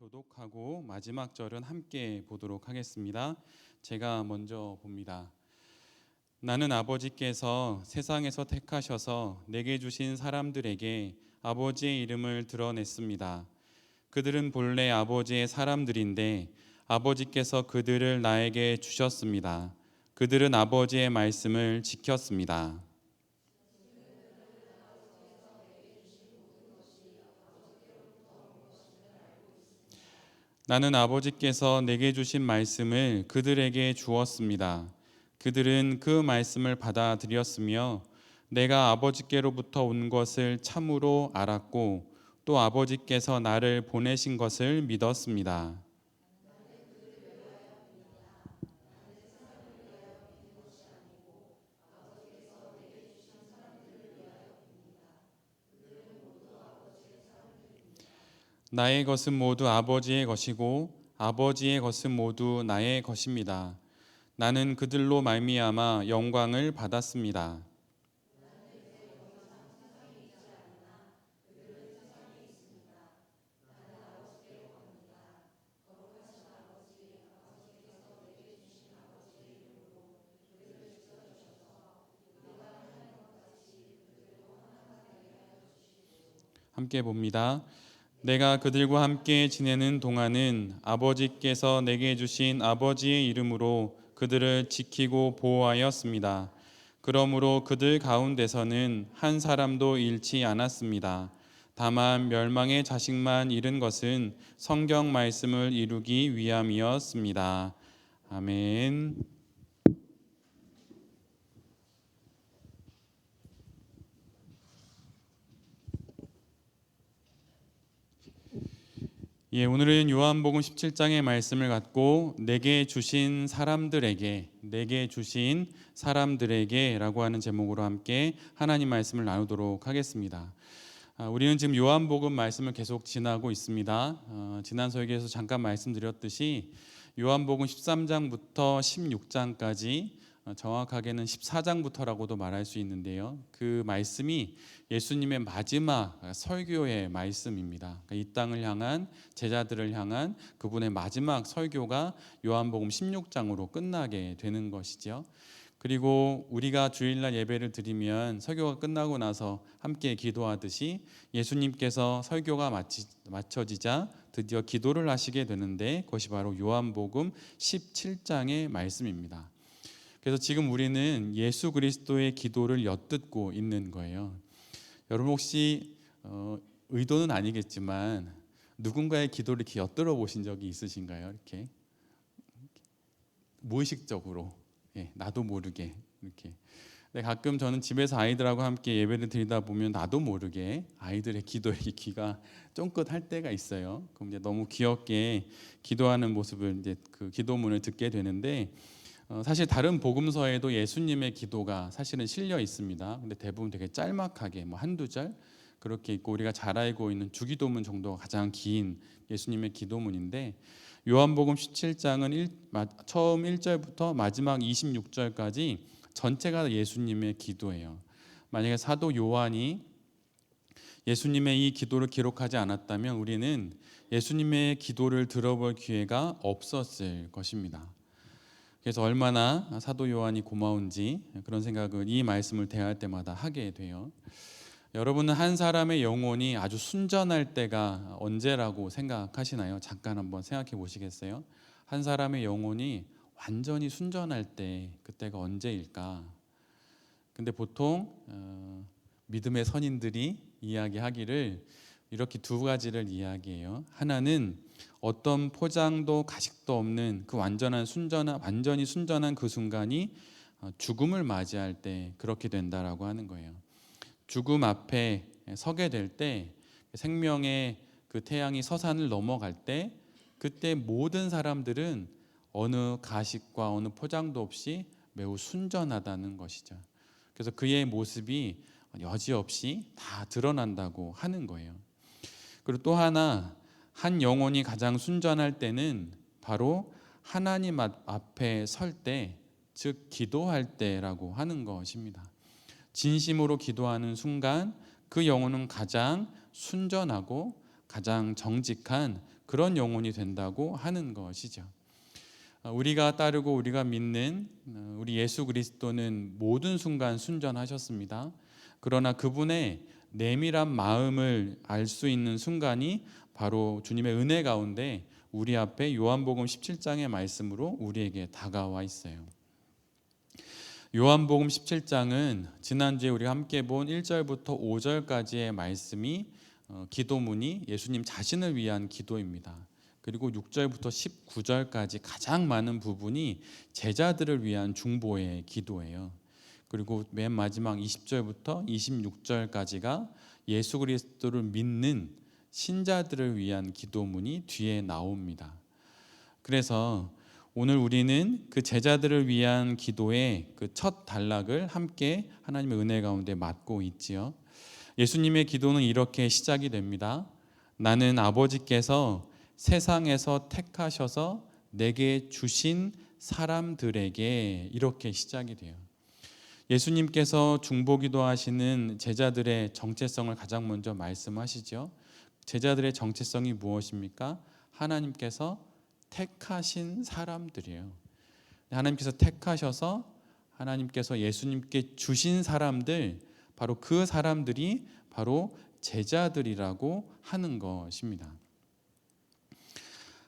교독하고 마지막 절은 함께 보도록 하겠습니다. 제가 먼저 봅니다. 나는 아버지께서 세상에서 택하셔서 내게 주신 사람들에게 아버지의 이름을 드러냈습니다. 그들은 본래 아버지의 사람들인데 아버지께서 그들을 나에게 주셨습니다. 그들은 아버지의 말씀을 지켰습니다. 나는 아버지께서 내게 주신 말씀을 그들에게 주었습니다. 그들은 그 말씀을 받아들였으며 내가 아버지께로부터 온 것을 참으로 알았고 또 아버지께서 나를 보내신 것을 믿었습니다. 나의 것은 모두 아버지의 것이고 아버지의 것은 모두 나의 것입니다. 나는 그들로 말미암아 영광을 받았습니다. 함께 봅니다. 내가 그들과 함께 지내는 동안은 아버지께서 내게 주신 아버지의 이름으로 그들을 지키고 보호하였습니다. 그러므로 그들 가운데서는 한 사람도 잃지 않았습니다. 다만 멸망의 자식만 잃은 것은 성경 말씀을 이루기 위함이었습니다. 아멘. 오늘은 요한복음 17장의 말씀을 갖고 내게 주신 사람들에게라고 하는 제목으로 함께 하나님 말씀을 나누도록 하겠습니다. 우리는 지금 요한복음 말씀을 계속 지나고 있습니다. 지난 설교에서 잠깐 말씀드렸듯이 요한복음 13장부터 16장까지 정확하게는 14장부터라고도 말할 수 있는데요. 그 말씀이 예수님의 마지막 설교의 말씀입니다. 이 땅을 향한 제자들을 향한 그분의 마지막 설교가 요한복음 16장으로 끝나게 되는 것이죠. 그리고 우리가 주일날 예배를 드리면 설교가 끝나고 나서 함께 기도하듯이 예수님께서 설교가 마쳐지자 드디어 기도를 하시게 되는데 그것이 바로 요한복음 17장의 말씀입니다. 그래서 지금 우리는 예수 그리스도의 기도를 엿듣고 있는 거예요. 여러분 혹시 의도는 아니겠지만 누군가의 기도를 이렇게 엿들어 보신 적이 있으신가요? 이렇게 무의식적으로, 나도 모르게 이렇게. 가끔 저는 집에서 아이들하고 함께 예배를 드리다 보면 나도 모르게 아이들의 기도에 귀가 쫑긋할 때가 있어요. 그럼 이제 너무 귀엽게 기도하는 모습을 이제 그 기도문을 듣게 되는데. 사실 다른 복음서에도 예수님의 기도가 사실은 실려 있습니다. 근데 대부분 되게 짤막하게 한두 절 그렇게 있고 우리가 잘 알고 있는 주기도문 정도가 가장 긴 예수님의 기도문인데 요한복음 17장은 처음 1절부터 마지막 26절까지 전체가 예수님의 기도예요. 만약에 사도 요한이 예수님의 이 기도를 기록하지 않았다면 우리는 예수님의 기도를 들어볼 기회가 없었을 것입니다. 그래서 얼마나 사도 요한이 고마운지 그런 생각을 이 말씀을 대할 때마다 하게 돼요. 여러분은 한 사람의 영혼이 아주 순전할 때가 언제라고 생각하시나요? 잠깐 한번 생각해 보시겠어요? 한 사람의 영혼이 완전히 순전할 때 그때가 언제일까? 근데 보통 믿음의 선인들이 이야기하기를 이렇게 두 가지를 이야기해요. 하나는 어떤 포장도 가식도 없는 그 완전히 순전한 그 순간이 죽음을 맞이할 때 그렇게 된다라고 하는 거예요. 죽음 앞에 서게 될 때 생명의 그 태양이 서산을 넘어갈 때 그때 모든 사람들은 어느 가식과 어느 포장도 없이 매우 순전하다는 것이죠. 그래서 그의 모습이 여지없이 다 드러난다고 하는 거예요. 그리고 또 하나, 한 영혼이 가장 순전할 때는 바로 하나님 앞에 설 때, 즉 기도할 때라고 하는 것입니다. 진심으로 기도하는 순간 그 영혼은 가장 순전하고 가장 정직한 그런 영혼이 된다고 하는 것이죠. 우리가 따르고 우리가 믿는 우리 예수 그리스도는 모든 순간 순전하셨습니다. 그러나 그분의 내밀한 마음을 알 수 있는 순간이 바로 주님의 은혜 가운데 우리 앞에 요한복음 17장의 말씀으로 우리에게 다가와 있어요. 요한복음 17장은 지난주에 우리가 함께 본 1절부터 5절까지의 말씀이 기도문이 예수님 자신을 위한 기도입니다. 그리고 6절부터 19절까지 가장 많은 부분이 제자들을 위한 중보의 기도예요. 그리고 맨 마지막 20절부터 26절까지가 예수 그리스도를 믿는 신자들을 위한 기도문이 뒤에 나옵니다. 그래서 오늘 우리는 그 제자들을 위한 기도의 그 첫 단락을 함께 하나님의 은혜 가운데 맡고 있지요. 예수님의 기도는 이렇게 시작이 됩니다. 나는 아버지께서 세상에서 택하셔서 내게 주신 사람들에게, 이렇게 시작이 돼요. 예수님께서 중보기도 하시는 제자들의 정체성을 가장 먼저 말씀하시죠. 제자들의 정체성이 무엇입니까? 하나님께서 택하신 사람들이에요. 하나님께서 택하셔서 하나님께서 예수님께 주신 사람들, 바로 그 사람들이 바로 제자들이라고 하는 것입니다.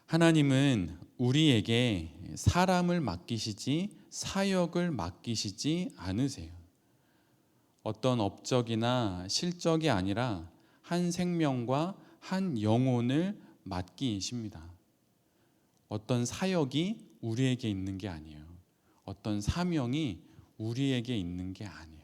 하나님은 우리에게 사람을 맡기시지 사역을 맡기시지 않으세요. 어떤 업적이나 실적이 아니라 한 생명과 한 영혼을 맡기십니다. 어떤 사역이 우리에게 있는 게 아니에요. 어떤 사명이 우리에게 있는 게 아니에요.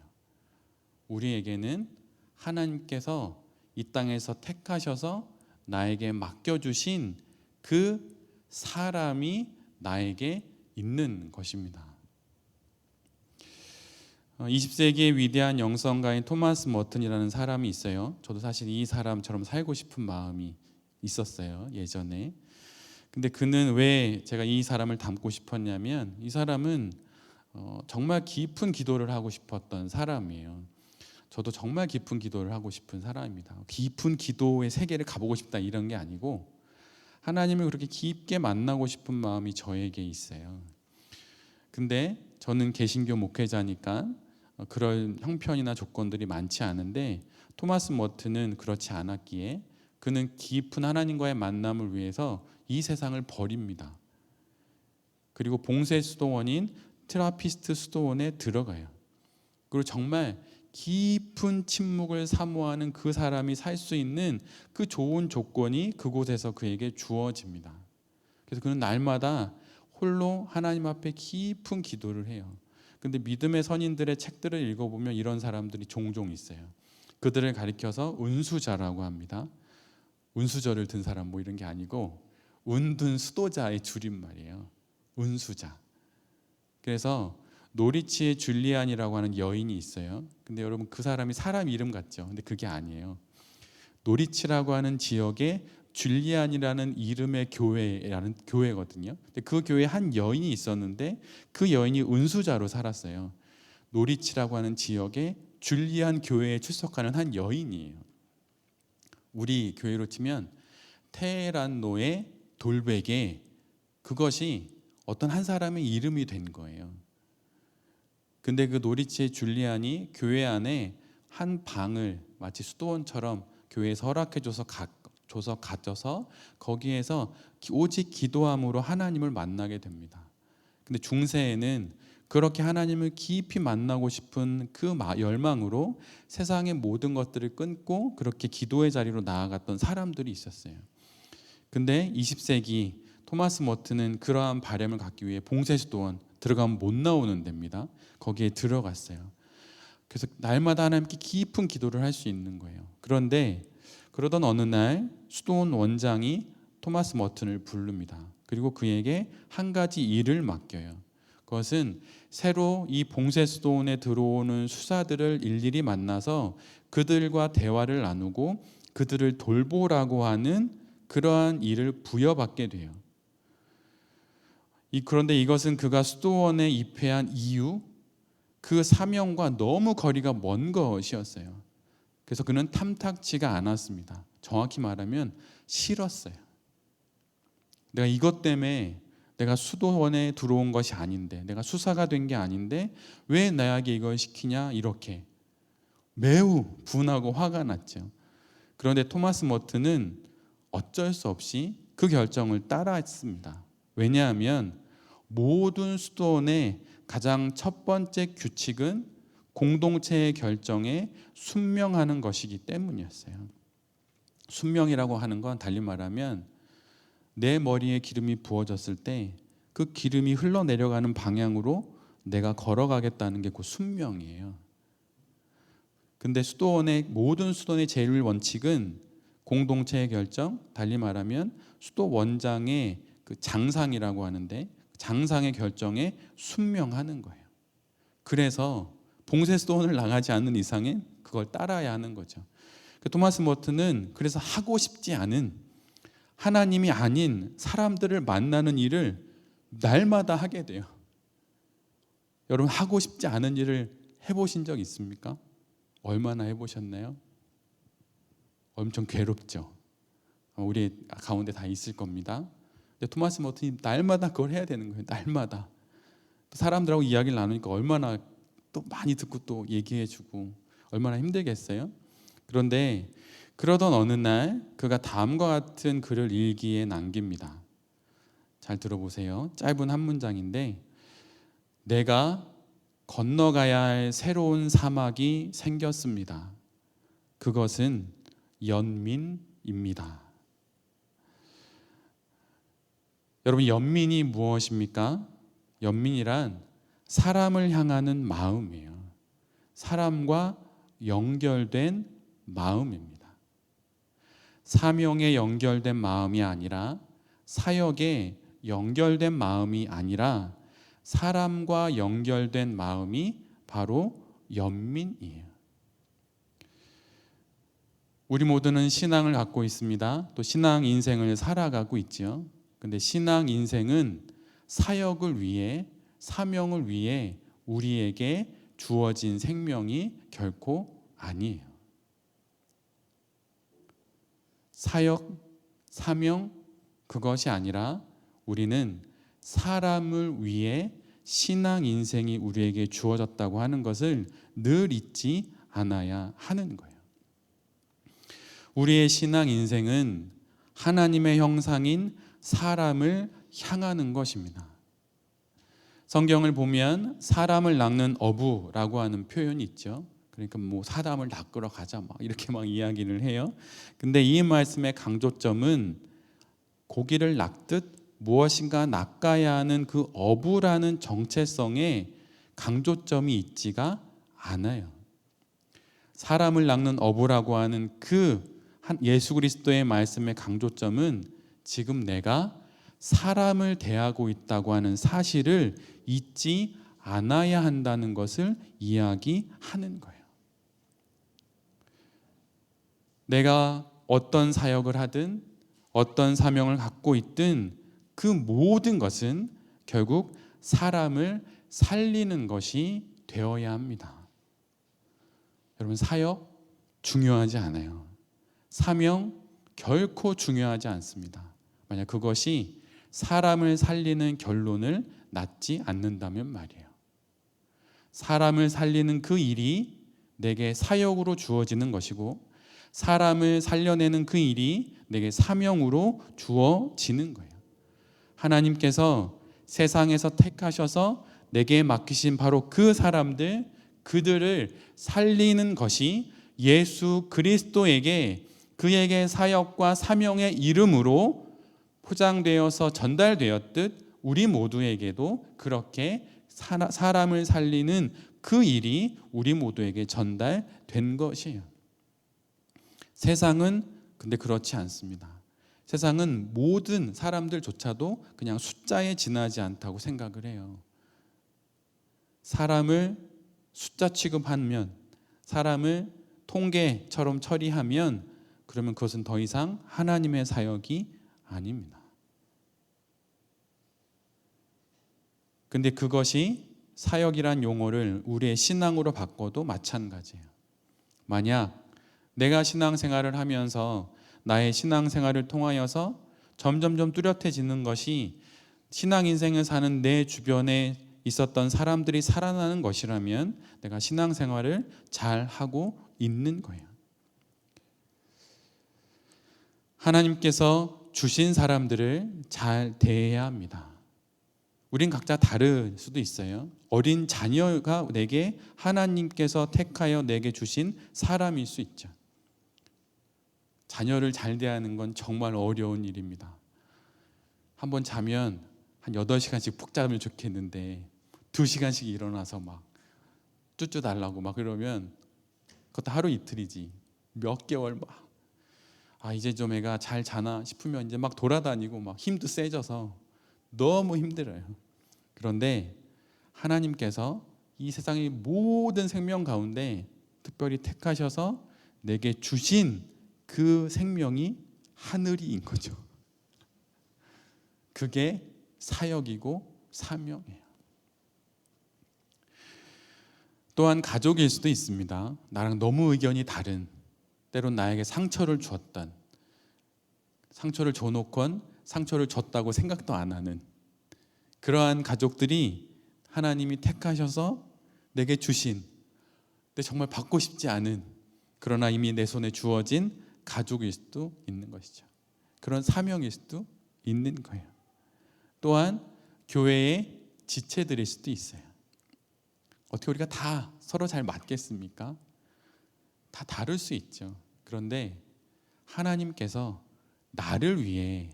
우리에게는 하나님께서 이 땅에서 택하셔서 나에게 맡겨주신 그 사람이 나에게 있는 것입니다. 20세기의 위대한 영성가인 토마스 머튼이라는 사람이 있어요. 저도 사실 이 사람처럼 살고 싶은 마음이 있었어요, 예전에. 근데 그는 왜 제가 이 사람을 닮고 싶었냐면, 이 사람은 정말 깊은 기도를 하고 싶었던 사람이에요. 저도 정말 깊은 기도를 하고 싶은 사람입니다. 깊은 기도의 세계를 가보고 싶다 이런 게 아니고, 하나님을 그렇게 깊게 만나고 싶은 마음이 저에게 있어요. 근데 저는 개신교 목회자니까 그런 형편이나 조건들이 많지 않은데, 토마스 머튼은 그렇지 않았기에 그는 깊은 하나님과의 만남을 위해서 이 세상을 버립니다. 그리고 봉쇄 수도원인 트라피스트 수도원에 들어가요. 그리고 정말 깊은 침묵을 사모하는 그 사람이 살 수 있는 그 좋은 조건이 그곳에서 그에게 주어집니다. 그래서 그는 날마다 홀로 하나님 앞에 깊은 기도를 해요. 근데 믿음의 선인들의 책들을 읽어보면 이런 사람들이 종종 있어요. 그들을 가리켜서 운수자라고 합니다. 운수저를 든 사람 뭐 이런 게 아니고 운든 수도자의 줄임말이에요. 운수자. 그래서 노리치의 줄리안이라고 하는 여인이 있어요. 근데 여러분 그 사람이 사람 이름 같죠? 근데 그게 아니에요. 노리치라고 하는 지역에 줄리안이라는 이름의 교회거든요. 근데 그 교회에 한 여인이 있었는데 그 여인이 운수자로 살았어요. 노리치라고 하는 지역에 줄리안 교회에 출석하는 한 여인이에요. 우리 교회로 치면 테헤란노의 돌베개, 그것이 어떤 한 사람의 이름이 된 거예요. 근데 그 노리치의 줄리안이 교회 안에 한 방을 마치 수도원처럼 교회에서 허락해줘서 가져서 거기에서 오직 기도함으로 하나님을 만나게 됩니다. 근데 중세에는 그렇게 하나님을 깊이 만나고 싶은 그 열망으로 세상의 모든 것들을 끊고 그렇게 기도의 자리로 나아갔던 사람들이 있었어요. 근데 20세기 토마스 머튼은 그러한 바람을 갖기 위해 봉쇄수도원 들어가면 못 나오는 데입니다. 거기에 들어갔어요. 그래서 날마다 하나님께 깊은 기도를 할 수 있는 거예요. 그런데 그러던 어느 날 수도원 원장이 토마스 머튼을 부릅니다. 그리고 그에게 한 가지 일을 맡겨요. 그것은 새로 이 봉쇄수도원에 들어오는 수사들을 일일이 만나서 그들과 대화를 나누고 그들을 돌보라고 하는 그러한 일을 부여받게 돼요. 그런데 이것은 그가 수도원에 입회한 이유, 그 사명과 너무 거리가 먼 것이었어요. 그래서 그는 탐탁지가 않았습니다. 정확히 말하면 싫었어요. 내가 이것 때문에 내가 수도원에 들어온 것이 아닌데, 내가 수사가 된 게 아닌데 왜 나에게 이걸 시키냐, 이렇게 매우 분하고 화가 났죠. 그런데 토마스 머튼은 어쩔 수 없이 그 결정을 따라했습니다. 왜냐하면 모든 수도원의 가장 첫 번째 규칙은 공동체의 결정에 순명하는 것이기 때문이었어요. 순명이라고 하는 건 달리 말하면 내 머리에 기름이 부어졌을 때 그 기름이 흘러내려가는 방향으로 내가 걸어가겠다는 게 그 순명이에요. 근데 모든 수도원의 제일 원칙은 공동체의 결정, 달리 말하면 수도 원장의 그 장상이라고 하는데 장상의 결정에 순명하는 거예요. 그래서 봉쇄 수도원을 나가지 않는 이상엔 그걸 따라야 하는 거죠. 토마스 머튼은 그래서 하고 싶지 않은, 하나님이 아닌 사람들을 만나는 일을 날마다 하게 돼요. 여러분, 하고 싶지 않은 일을 해보신 적 있습니까? 얼마나 해보셨나요? 엄청 괴롭죠. 우리 가운데 다 있을 겁니다. 근데 토마스 머튼이 날마다 그걸 해야 되는 거예요. 날마다. 사람들하고 이야기를 나누니까 얼마나 또 많이 듣고 또 얘기해주고 얼마나 힘들겠어요. 그런데 그러던 어느 날 그가 다음과 같은 글을 일기에 남깁니다. 잘 들어보세요. 짧은 한 문장인데, 내가 건너가야 할 새로운 사막이 생겼습니다. 그것은 연민입니다. 여러분, 연민이 무엇입니까? 연민이란 사람을 향하는 마음이에요. 사람과 연결된 마음입니다. 사명에 연결된 마음이 아니라, 사역에 연결된 마음이 아니라 사람과 연결된 마음이 바로 연민이에요. 우리 모두는 신앙을 갖고 있습니다. 또 신앙 인생을 살아가고 있죠. 근데 신앙 인생은 사역을 위해, 사명을 위해 우리에게 주어진 생명이 결코 아니에요. 사역, 사명, 그것이 아니라 우리는 사람을 위해 신앙 인생이 우리에게 주어졌다고 하는 것을 늘 잊지 않아야 하는 거예요. 우리의 신앙 인생은 하나님의 형상인 사람을 향하는 것입니다. 성경을 보면 사람을 낚는 어부라고 하는 표현이 있죠. 그러니까 사람을 낚으러 가자 이렇게 이야기를 해요. 근데 이 말씀의 강조점은 고기를 낚듯 무엇인가 낚아야 하는 그 어부라는 정체성에 강조점이 있지가 않아요. 사람을 낚는 어부라고 하는 그 예수 그리스도의 말씀의 강조점은 지금 내가 사람을 대하고 있다고 하는 사실을 잊지 않아야 한다는 것을 이야기하는 거예요. 내가 어떤 사역을 하든 어떤 사명을 갖고 있든 그 모든 것은 결국 사람을 살리는 것이 되어야 합니다. 여러분, 사역 중요하지 않아요. 사명 결코 중요하지 않습니다. 만약 그것이 사람을 살리는 결론을 낳지 않는다면 말이에요. 사람을 살리는 그 일이 내게 사역으로 주어지는 것이고, 사람을 살려내는 그 일이 내게 사명으로 주어지는 거예요. 하나님께서 세상에서 택하셔서 내게 맡기신 바로 그 사람들, 그들을 살리는 것이 예수 그리스도에게 그에게 사역과 사명의 이름으로 포장되어서 전달되었듯 우리 모두에게도 그렇게 사람을 살리는 그 일이 우리 모두에게 전달된 것이에요. 세상은 근데 그렇지 않습니다. 세상은 모든 사람들조차도 그냥 숫자에 지나지 않다고 생각을 해요. 사람을 숫자 취급하면, 사람을 통계처럼 처리하면 그러면 그것은 더 이상 하나님의 사역이 아닙니다. 근데 그것이 사역이란 용어를 우리의 신앙으로 바꿔도 마찬가지예요. 만약 내가 신앙생활을 하면서 나의 신앙생활을 통하여서 점점점 뚜렷해지는 것이 신앙 인생을 사는 내 주변에 있었던 사람들이 살아나는 것이라면 내가 신앙생활을 잘 하고 있는 거예요. 하나님께서 주신 사람들을 잘 대해야 합니다. 우린 각자 다를 수도 있어요. 어린 자녀가 내게 하나님께서 택하여 내게 주신 사람일 수 있죠. 자녀를 잘 대하는 건 정말 어려운 일입니다. 한번 자면 한 8시간씩 푹 자면 좋겠는데 2시간씩 일어나서 막 쭈쭈 달라고 막 그러면 그것도 하루 이틀이지 몇 개월 막 이제 좀 애가 잘 자나 싶으면 이제 막 돌아다니고 막 힘도 세져서 너무 힘들어요. 그런데 하나님께서 이 세상의 모든 생명 가운데 특별히 택하셔서 내게 주신 그 생명이 하늘이인 거죠. 그게 사역이고 사명이에요. 또한 가족일 수도 있습니다. 나랑 너무 의견이 다른, 때론 나에게 상처를 주었던, 상처를 줘놓건 상처를 줬다고 생각도 안 하는 그러한 가족들이 하나님이 택하셔서 내게 주신, 근데 정말 받고 싶지 않은, 그러나 이미 내 손에 주어진 가족일 수도 있는 것이죠. 그런 사명일 수도 있는 거예요. 또한 교회의 지체들일 수도 있어요. 어떻게 우리가 다 서로 잘 맞겠습니까? 다 다를 수 있죠. 그런데 하나님께서 나를 위해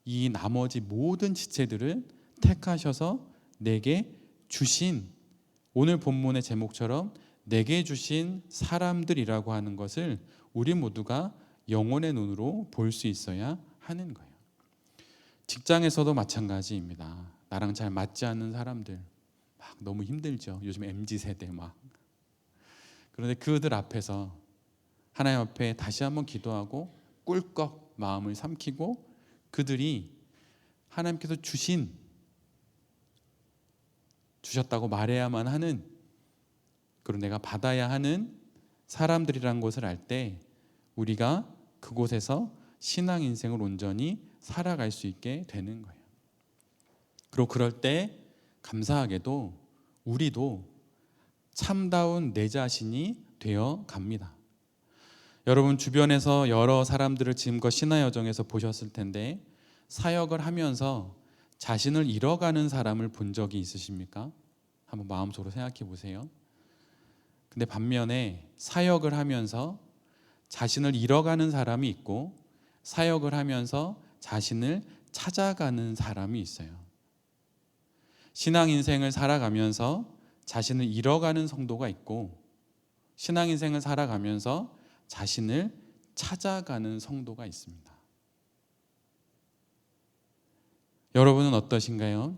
이 나머지 모든 지체들을 택하셔서 내게 주신, 오늘 본문의 제목처럼 내게 주신 사람들이라고 하는 것을 우리 모두가 영혼의 눈으로 볼 수 있어야 하는 거예요. 직장에서도 마찬가지입니다. 나랑 잘 맞지 않는 사람들 막 너무 힘들죠. 요즘 MZ세대 막. 그런데 그들 앞에서 하나님 앞에 다시 한번 기도하고 꿀꺽 마음을 삼키고 그들이 하나님께서 주셨다고 말해야만 하는, 그리고 내가 받아야 하는 사람들이라는 것을 알 때 우리가 그곳에서 신앙 인생을 온전히 살아갈 수 있게 되는 거예요. 그리고 그럴 때 감사하게도 우리도 참다운 내 자신이 되어 갑니다. 여러분 주변에서 여러 사람들을 지금껏 신앙 여정에서 보셨을 텐데 사역을 하면서 자신을 잃어가는 사람을 본 적이 있으십니까? 한번 마음속으로 생각해 보세요. 근데 반면에 사역을 하면서 자신을 잃어가는 사람이 있고 사역을 하면서 자신을 찾아가는 사람이 있어요. 신앙 인생을 살아가면서 자신을 잃어가는 성도가 있고 신앙 인생을 살아가면서 자신을 찾아가는 성도가 있습니다. 여러분은 어떠신가요?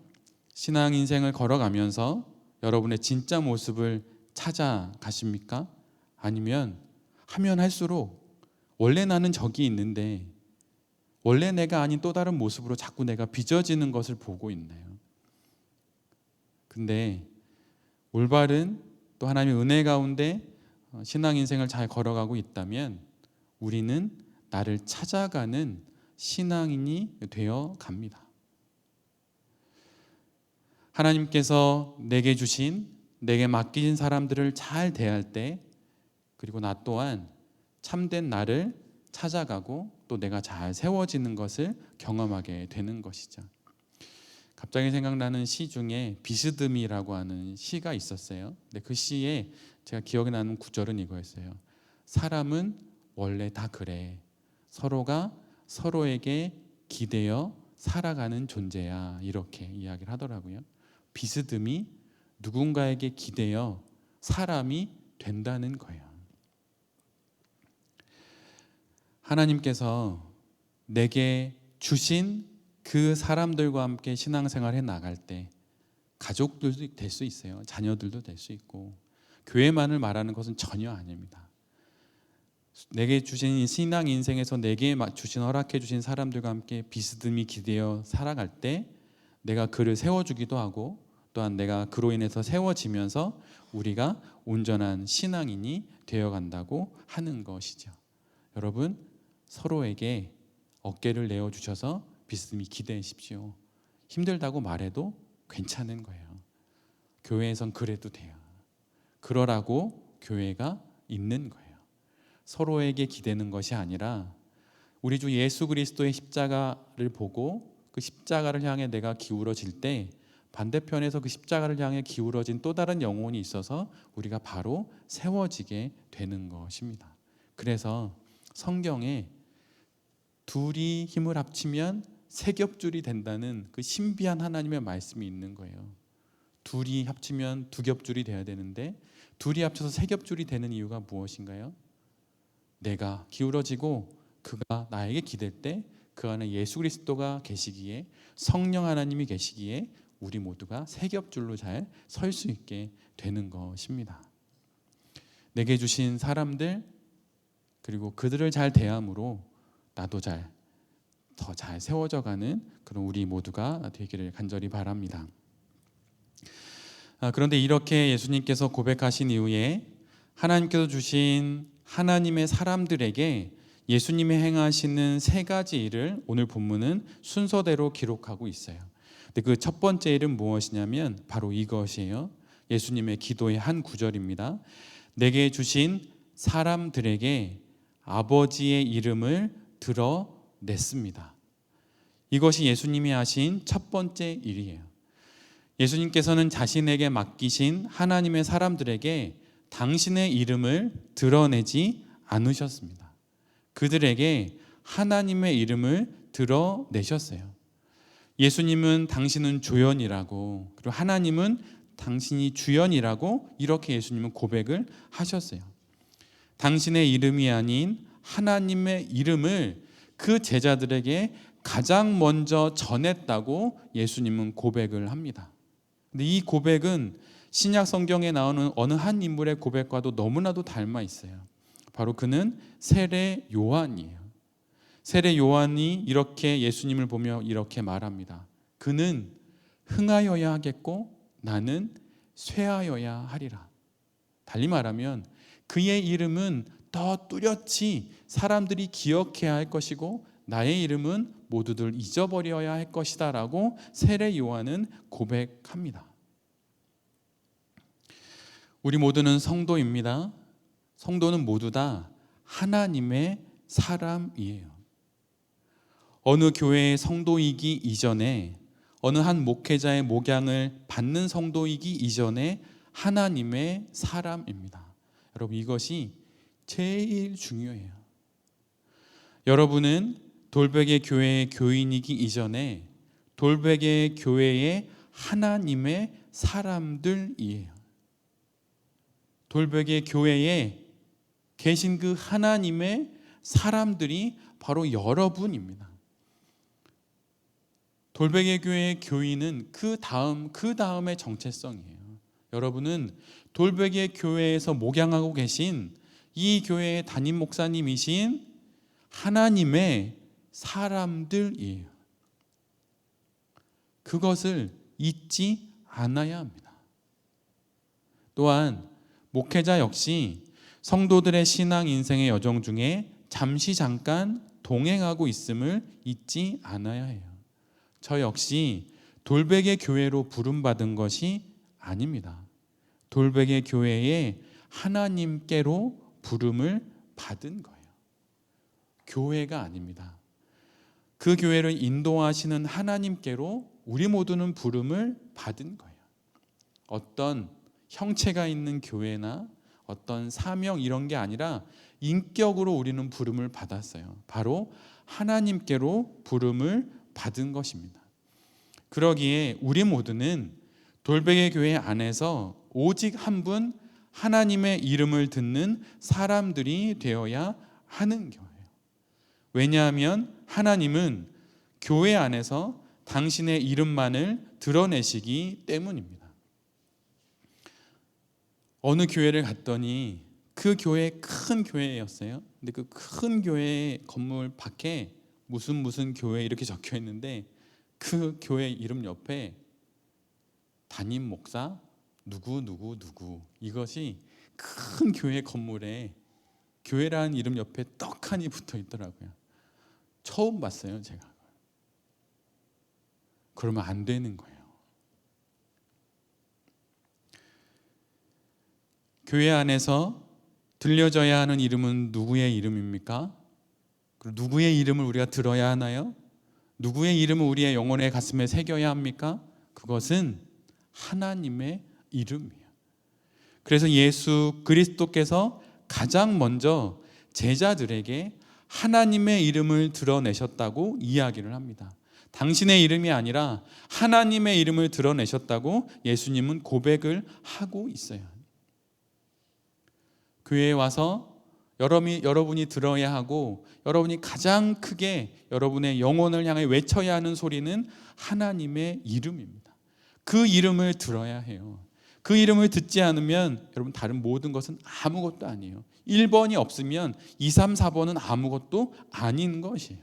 신앙 인생을 걸어가면서 여러분의 진짜 모습을 찾아가십니까? 아니면 하면 할수록 원래 나는 저기 있는데 원래 내가 아닌 또 다른 모습으로 자꾸 내가 빚어지는 것을 보고 있나요? 근데 올바른 또 하나님의 은혜 가운데 신앙 인생을 잘 걸어가고 있다면 우리는 나를 찾아가는 신앙인이 되어 갑니다. 하나님께서 내게 주신, 내게 맡기신 사람들을 잘 대할 때, 그리고 나 또한 참된 나를 찾아가고 또 내가 잘 세워지는 것을 경험하게 되는 것이죠. 갑자기 생각나는 시 중에 비스듬히라고 하는 시가 있었어요. 근데 그 시에 제가 기억에 나는 구절은 이거였어요. 사람은 원래 다 그래. 서로가 서로에게 기대어 살아가는 존재야. 이렇게 이야기를 하더라고요. 비스듬히 누군가에게 기대어 사람이 된다는 거예요. 하나님께서 내게 주신 그 사람들과 함께 신앙생활 해 나갈 때 가족들도 될 수 있어요. 자녀들도 될 수 있고 교회만을 말하는 것은 전혀 아닙니다. 내게 주신 신앙 인생에서 내게 주신 허락해 주신 사람들과 함께 비스듬히 기대어 살아갈 때 내가 그를 세워주기도 하고 또한 내가 그로 인해서 세워지면서 우리가 온전한 신앙인이 되어간다고 하는 것이죠. 여러분 서로에게 어깨를 내어주셔서 믿음이 기대십시오. 힘들다고 말해도 괜찮은 거예요. 교회에선 그래도 돼요. 그러라고 교회가 있는 거예요. 서로에게 기대는 것이 아니라 우리 주 예수 그리스도의 십자가를 보고 그 십자가를 향해 내가 기울어질 때 반대편에서 그 십자가를 향해 기울어진 또 다른 영혼이 있어서 우리가 바로 세워지게 되는 것입니다. 그래서 성경에 둘이 힘을 합치면 세 겹줄이 된다는 그 신비한 하나님의 말씀이 있는 거예요. 둘이 합치면 두 겹줄이 돼야 되는데 둘이 합쳐서 세 겹줄이 되는 이유가 무엇인가요? 내가 기울어지고 그가 나에게 기댈 때 그 안에 예수 그리스도가 계시기에 성령 하나님이 계시기에 우리 모두가 세 겹줄로 잘 설 수 있게 되는 것입니다. 내게 주신 사람들 그리고 그들을 잘 대함으로 나도 더 잘 세워져 가는 그런 우리 모두가 되기를 간절히 바랍니다. 그런데 이렇게 예수님께서 고백하신 이후에 하나님께서 주신 하나님의 사람들에게 예수님이 행하시는 세 가지 일을 오늘 본문은 순서대로 기록하고 있어요. 근데 그 첫 번째 일은 무엇이냐면 바로 이것이에요. 예수님의 기도의 한 구절입니다. 내게 주신 사람들에게 아버지의 이름을 드러냈습니다. 이것이 예수님이 하신 첫 번째 일이에요. 예수님께서는 자신에게 맡기신 하나님의 사람들에게 당신의 이름을 드러내지 않으셨습니다. 그들에게 하나님의 이름을 드러내셨어요. 예수님은 당신은 조연이라고, 그리고 하나님은 당신이 주연이라고 이렇게 예수님은 고백을 하셨어요. 당신의 이름이 아닌 하나님의 이름을 그 제자들에게 가장 먼저 전했다고 예수님은 고백을 합니다. 근데 이 고백은 신약 성경에 나오는 어느 한 인물의 고백과도 너무나도 닮아 있어요. 바로 그는 세례 요한이에요. 세례 요한이 이렇게 예수님을 보며 이렇게 말합니다. 그는 흥하여야 하겠고 나는 쇠하여야 하리라. 달리 말하면 그의 이름은 더 뚜렷이 사람들이 기억해야 할 것이고 나의 이름은 모두들 잊어버려야 할 것이다 라고 세례 요한은 고백합니다. 우리 모두는 성도입니다. 성도는 모두 다 하나님의 사람이에요. 어느 교회의 성도이기 이전에, 어느 한 목회자의 목양을 받는 성도이기 이전에 하나님의 사람입니다. 여러분, 이것이 제일 중요해요. 여러분은 돌베개 교회의 교인이기 이전에 돌베개 교회의 하나님의 사람들이에요. 돌베개 교회에 계신 그 하나님의 사람들이 바로 여러분입니다. 돌베개 교회의 교인은 그 다음의 정체성이에요. 여러분은 돌베개 교회에서 목양하고 계신 이 교회의 담임 목사님이신 하나님의 사람들이에요. 그것을 잊지 않아야 합니다. 또한 목회자 역시 성도들의 신앙 인생의 여정 중에 잠깐 동행하고 있음을 잊지 않아야 해요. 저 역시 돌베개 교회로 부름받은 것이 아닙니다. 돌베개 교회에 하나님께로 부름을 받은 거예요. 교회가 아닙니다. 그 교회를 인도하시는 하나님께로 우리 모두는 부름을 받은 거예요. 어떤 형체가 있는 교회나 어떤 사명 이런 게 아니라 인격으로 우리는 부름을 받았어요. 바로 하나님께로 부름을 받은 것입니다. 그러기에 우리 모두는 돌베개 교회 안에서 오직 한 분 하나님의 이름을 듣는 사람들이 되어야 하는 거예요. 왜냐하면 하나님은 교회 안에서 당신의 이름만을 드러내시기 때문입니다. 어느 교회를 갔더니 그 교회 큰 교회였어요. 근데 그 큰 교회 건물 밖에 무슨 교회 이렇게 적혀 있는데 그 교회 이름 옆에 담임 목사 누구 이것이 큰 교회 건물에 교회라는 이름 옆에 떡하니 붙어 있더라고요. 처음 봤어요, 제가. 그러면 안 되는 거예요. 교회 안에서 들려져야 하는 이름은 누구의 이름입니까? 그리고 누구의 이름을 우리가 들어야 하나요? 누구의 이름을 우리의 영혼의 가슴에 새겨야 합니까? 그것은 하나님의 이름이에요. 그래서 예수 그리스도께서 가장 먼저 제자들에게 하나님의 이름을 드러내셨다고 이야기를 합니다. 당신의 이름이 아니라 하나님의 이름을 드러내셨다고 예수님은 고백을 하고 있어요. 교회에 와서 여러분이 들어야 하고 여러분이 가장 크게 여러분의 영혼을 향해 외쳐야 하는 소리는 하나님의 이름입니다. 그 이름을 들어야 해요. 그 이름을 듣지 않으면 여러분 다른 모든 것은 아무것도 아니에요. 1번이 없으면 2, 3, 4번은 아무것도 아닌 것이에요.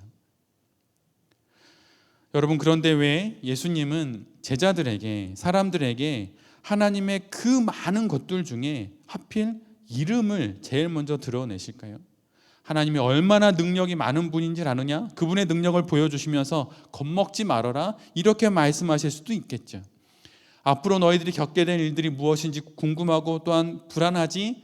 여러분, 그런데 왜 예수님은 제자들에게, 사람들에게 하나님의 그 많은 것들 중에 하필 이름을 제일 먼저 드러내실까요? 하나님이 얼마나 능력이 많은 분인지 아느냐? 그분의 능력을 보여주시면서 겁먹지 말아라, 이렇게 말씀하실 수도 있겠죠. 앞으로 너희들이 겪게 될 일들이 무엇인지 궁금하고 또한 불안하지?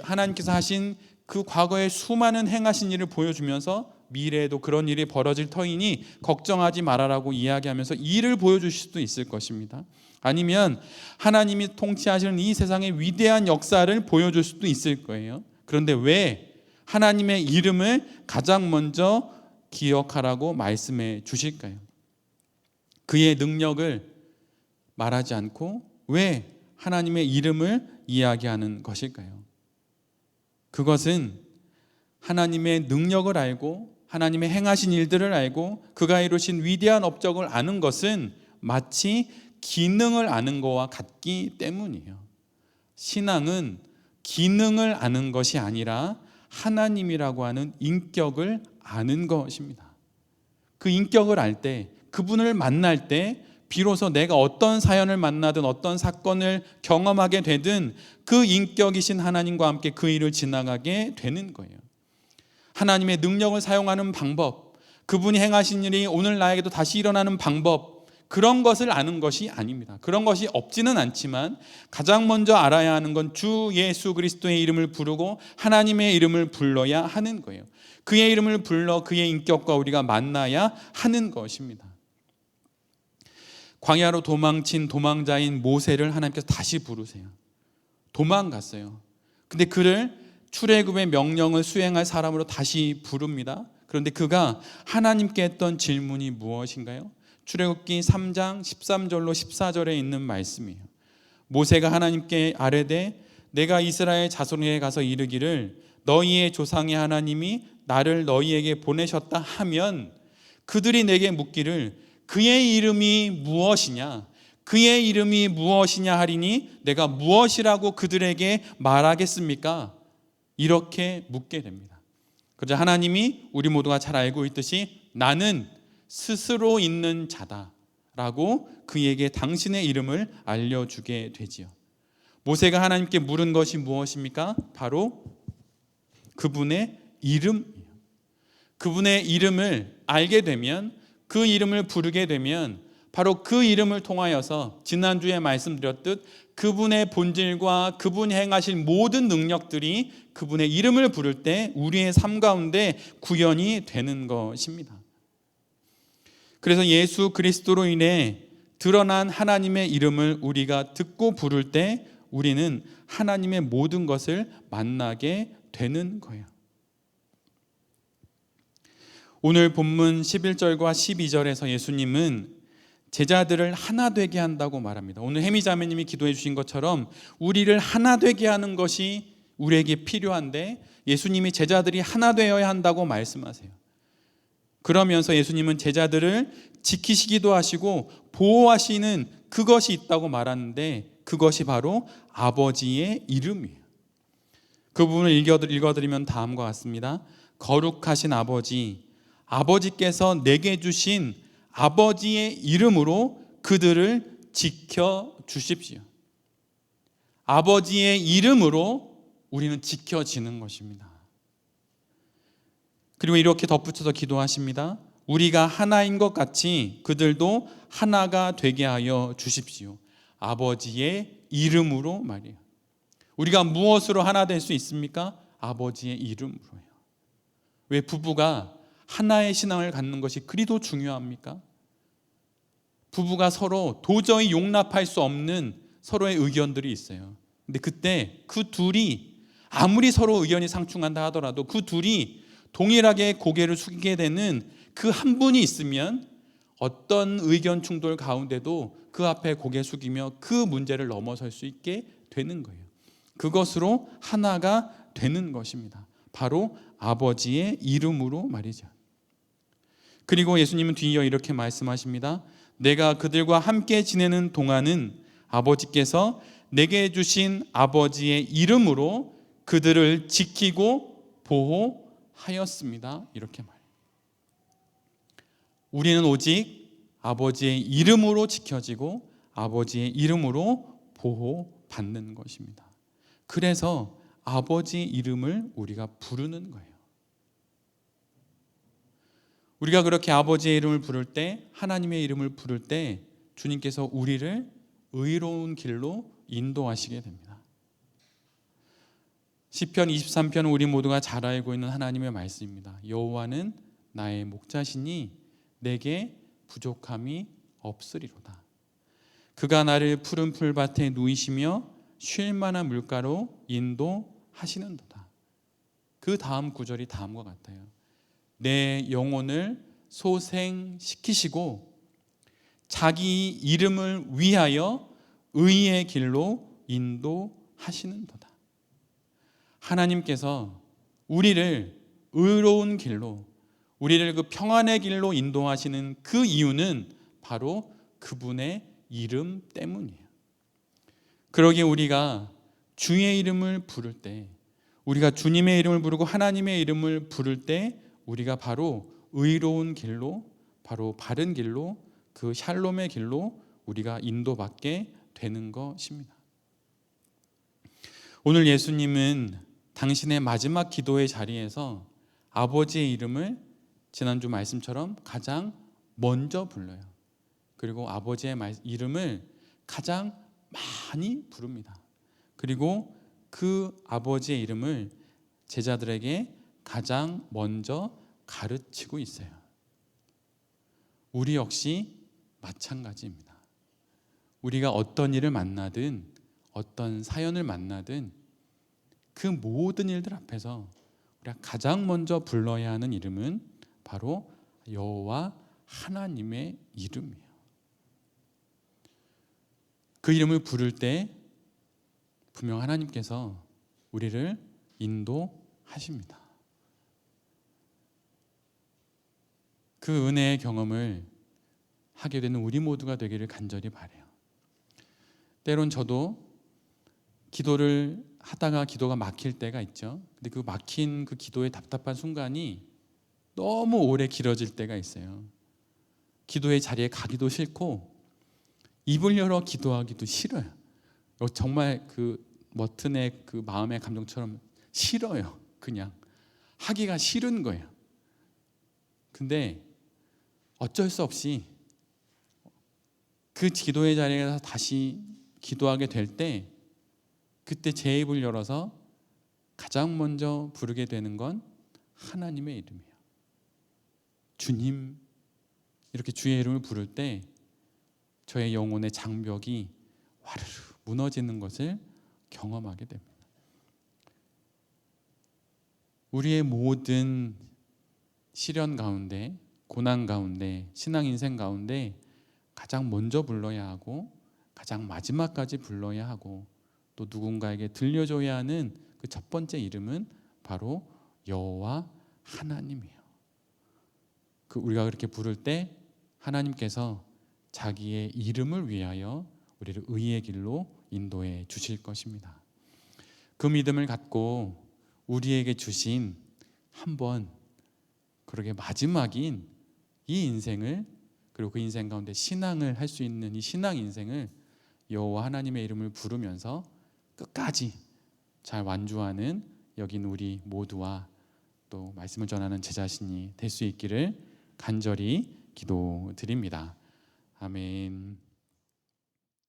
하나님께서 하신 그 과거의 수많은 행하신 일을 보여주면서 미래에도 그런 일이 벌어질 터이니 걱정하지 말아라고 이야기하면서 일을 보여주실 수도 있을 것입니다. 아니면 하나님이 통치하시는 이 세상의 위대한 역사를 보여줄 수도 있을 거예요. 그런데 왜 하나님의 이름을 가장 먼저 기억하라고 말씀해 주실까요? 그의 능력을 말하지 않고 왜 하나님의 이름을 이야기하는 것일까요? 그것은 하나님의 능력을 알고 하나님의 행하신 일들을 알고 그가 이루신 위대한 업적을 아는 것은 마치 기능을 아는 것과 같기 때문이에요. 신앙은 기능을 아는 것이 아니라 하나님이라고 하는 인격을 아는 것입니다. 그 인격을 알 때, 그분을 만날 때 비로소 내가 어떤 사연을 만나든 어떤 사건을 경험하게 되든 그 인격이신 하나님과 함께 그 일을 지나가게 되는 거예요. 하나님의 능력을 사용하는 방법, 그분이 행하신 일이 오늘 나에게도 다시 일어나는 방법, 그런 것을 아는 것이 아닙니다. 그런 것이 없지는 않지만 가장 먼저 알아야 하는 건 주 예수 그리스도의 이름을 부르고 하나님의 이름을 불러야 하는 거예요. 그의 이름을 불러 그의 인격과 우리가 만나야 하는 것입니다. 광야로 도망친 도망자인 모세를 하나님께서 다시 부르세요. 도망갔어요. 근데 그를 출애굽의 명령을 수행할 사람으로 다시 부릅니다. 그런데 그가 하나님께 했던 질문이 무엇인가요? 출애굽기 3장 13절로 14절에 있는 말씀이에요. 모세가 하나님께 아뢰되 내가 이스라엘 자손에게 가서 이르기를 너희의 조상의 하나님이 나를 너희에게 보내셨다 하면 그들이 내게 묻기를 그의 이름이 무엇이냐? 그의 이름이 무엇이냐 하리니 내가 무엇이라고 그들에게 말하겠습니까? 이렇게 묻게 됩니다. 그러자 하나님이 우리 모두가 잘 알고 있듯이 나는 스스로 있는 자다라고 그에게 당신의 이름을 알려주게 되지요. 모세가 하나님께 물은 것이 무엇입니까? 바로 그분의 이름이에요. 그분의 이름을 알게 되면, 그 이름을 부르게 되면 바로 그 이름을 통하여서 지난주에 말씀드렸듯 그분의 본질과 그분이 행하실 모든 능력들이 그분의 이름을 부를 때 우리의 삶 가운데 구현이 되는 것입니다. 그래서 예수 그리스도로 인해 드러난 하나님의 이름을 우리가 듣고 부를 때 우리는 하나님의 모든 것을 만나게 되는 거예요. 오늘 본문 11절과 12절에서 예수님은 제자들을 하나 되게 한다고 말합니다. 오늘 혜미 자매님이 기도해 주신 것처럼 우리를 하나 되게 하는 것이 우리에게 필요한데 예수님이 제자들이 하나 되어야 한다고 말씀하세요. 그러면서 예수님은 제자들을 지키시기도 하시고 보호하시는 그것이 있다고 말하는데 그것이 바로 아버지의 이름이에요. 그 부분을 읽어드리면 다음과 같습니다. 거룩하신 아버지, 아버지께서 내게 주신 아버지의 이름으로 그들을 지켜주십시오. 아버지의 이름으로 우리는 지켜지는 것입니다. 그리고 이렇게 덧붙여서 기도하십니다. 우리가 하나인 것 같이 그들도 하나가 되게 하여 주십시오. 아버지의 이름으로 말이에요. 우리가 무엇으로 하나 될 수 있습니까? 아버지의 이름으로요. 왜 부부가 하나의 신앙을 갖는 것이 그리도 중요합니까? 부부가 서로 도저히 용납할 수 없는 서로의 의견들이 있어요. 근데 그때 그 둘이 아무리 서로 의견이 상충한다 하더라도 그 둘이 동일하게 고개를 숙이게 되는 그 한 분이 있으면 어떤 의견 충돌 가운데도 그 앞에 고개 숙이며 그 문제를 넘어설 수 있게 되는 거예요. 그것으로 하나가 되는 것입니다. 바로 아버지의 이름으로 말이죠. 그리고 예수님은 뒤이어 이렇게 말씀하십니다. 내가 그들과 함께 지내는 동안은 아버지께서 내게 주신 아버지의 이름으로 그들을 지키고 보호하였습니다. 이렇게 말해요. 우리는 오직 아버지의 이름으로 지켜지고 아버지의 이름으로 보호받는 것입니다. 그래서 아버지의 이름을 우리가 부르는 거예요. 우리가 그렇게 아버지의 이름을 부를 때, 하나님의 이름을 부를 때 주님께서 우리를 의로운 길로 인도하시게 됩니다. 시편 23편은 우리 모두가 잘 알고 있는 하나님의 말씀입니다. 여호와는 나의 목자시니 내게 부족함이 없으리로다. 그가 나를 푸른 풀밭에 누이시며 쉴 만한 물가로 인도하시는도다. 그 다음 구절이 다음과 같아요. 내 영혼을 소생시키시고 자기 이름을 위하여 의의 길로 인도하시는도다. 하나님께서 우리를 의로운 길로, 우리를 그 평안의 길로 인도하시는 그 이유는 바로 그분의 이름 때문이에요. 그러기에 우리가 주의 이름을 부를 때, 우리가 주님의 이름을 부르고 하나님의 이름을 부를 때 우리가 바로 의로운 길로, 바로 바른 길로, 그 샬롬의 길로 우리가 인도받게 되는 것입니다. 오늘 예수님은 당신의 마지막 기도의 자리에서 아버지의 이름을 지난주 말씀처럼 가장 먼저 불러요. 그리고 아버지의 이름을 가장 많이 부릅니다. 그리고 그 아버지의 이름을 제자들에게 가장 먼저 가르치고 있어요. 우리 역시 마찬가지입니다. 우리가 어떤 일을 만나든 어떤 사연을 만나든 그 모든 일들 앞에서 우리가 가장 먼저 불러야 하는 이름은 바로 여호와 하나님의 이름이에요. 그 이름을 부를 때 분명 하나님께서 우리를 인도하십니다. 그 은혜의 경험을 하게 되는 우리 모두가 되기를 간절히 바라요. 때론 저도 기도를 하다가 기도가 막힐 때가 있죠. 근데 그 막힌 그 기도의 답답한 순간이 너무 오래 길어질 때가 있어요. 기도의 자리에 가기도 싫고 입을 열어 기도하기도 싫어요. 정말 그 머튼의 그 마음의 감정처럼 싫어요. 그냥 하기가 싫은 거예요. 근데 어쩔 수 없이 그 기도의 자리에서 다시 기도하게 될 때 그때 제 입을 열어서 가장 먼저 부르게 되는 건 하나님의 이름이에요. 주님, 이렇게 주의 이름을 부를 때 저의 영혼의 장벽이 와르르 무너지는 것을 경험하게 됩니다. 우리의 모든 시련 가운데, 고난 가운데, 신앙 인생 가운데 가장 먼저 불러야 하고 가장 마지막까지 불러야 하고 또 누군가에게 들려줘야 하는 그 첫 번째 이름은 바로 여호와 하나님이에요. 우리가 그렇게 부를 때 하나님께서 자기의 이름을 위하여 우리를 의의 길로 인도해 주실 것입니다. 그 믿음을 갖고 우리에게 주신 한번 그러게 마지막인 이 인생을, 그리고 그 인생 가운데 신앙을 할 수 있는 이 신앙 인생을 여호와 하나님의 이름을 부르면서 끝까지 잘 완주하는 여긴 우리 모두와 또 말씀을 전하는 제 자신이 될 수 있기를 간절히 기도드립니다. 아멘.